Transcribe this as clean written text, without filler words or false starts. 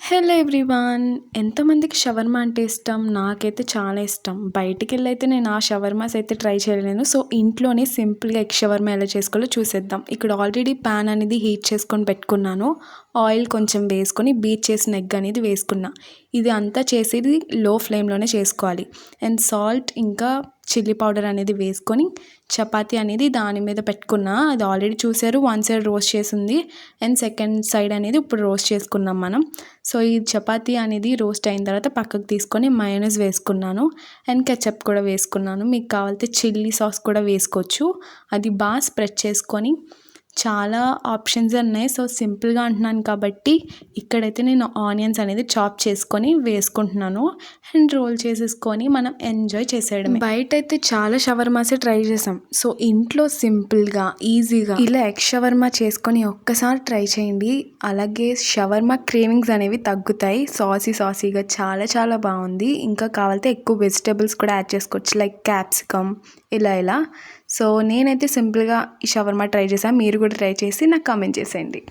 Hello everyone. ఎంతమందికి shawarma అంటే ఇష్టం? నాకైతే చాలా ఇష్టం. బయటికెళ్ళైతే నేను ఆ షవర్మాస్ అయితే ట్రై చేయలేను. సో, ఇంట్లోనే సింపుల్‌గా ఎగ్ షవర్మా ఎలా చేసుకోవాలో చూసేద్దాం. ఇక్కడ ఆల్రెడీ పాన్ అనేది హీట్ చేసుకొని పెట్టుకున్నాను. ఆయిల్ కొంచెం వేసుకొని బీట్ చేసిన ఎగ్ అనేది వేసుకున్నా. ఇది అంతా చేసేది లో ఫ్లేమ్‌లోనే చేసుకోవాలి. అండ్ సాల్ట్ ఇంకా చిల్లీ పౌడర్ అనేది వేసుకొని చపాతీ అనేది దాని మీద పెట్టుకున్నా. అది ఆల్రెడీ చూసారు, వన్ సైడ్ రోస్ట్ చేసింది అండ్ సెకండ్ సైడ్ అనేది ఇప్పుడు రోస్ట్ చేసుకున్నాం మనం. సో, ఈ చపాతీ అనేది రోస్ట్ అయిన తర్వాత పక్కకు తీసుకొని మయోనైస్ వేసుకున్నాను అండ్ కెచప్ కూడా వేసుకున్నాను. మీకు కావాలితే చిల్లీ సాస్ కూడా వేసుకోవచ్చు. అది బాగా స్ప్రెడ్ చేసుకొని చాలా ఆప్షన్స్ ఉన్నాయి. సో, సింపుల్‌గా అంటున్నాను కాబట్టి ఇక్కడైతే నేను ఆనియన్స్ అనేది చాప్ చేసుకొని వేసుకుంటున్నాను అండ్ రోల్ చేసేసుకొని మనం ఎంజాయ్ చేసేయడమే. బయటైతే చాలా షవర్మాసే ట్రై చేసాం. సో, ఇంట్లో సింపుల్‌గా, ఈజీగా ఇలా ఎగ్ షవర్మా చేసుకొని ఒక్కసారి ట్రై చేయండి. అలాగే షవర్మా క్రేవింగ్స్ అనేవి తగ్గుతాయి. సాసీగా చాలా చాలా బాగుంది. ఇంకా కావాలితే ఎక్కువ వెజిటబుల్స్ కూడా యాడ్ చేసుకోవచ్చు, లైక్ క్యాప్సికమ్ ఇలా. సో, నేనైతే సింపుల్‌గా ఈ షవర్మా ట్రై చేశాను. మీరు కూడా ట్రై చేసి నాకు కామెంట్ చేసేయండి.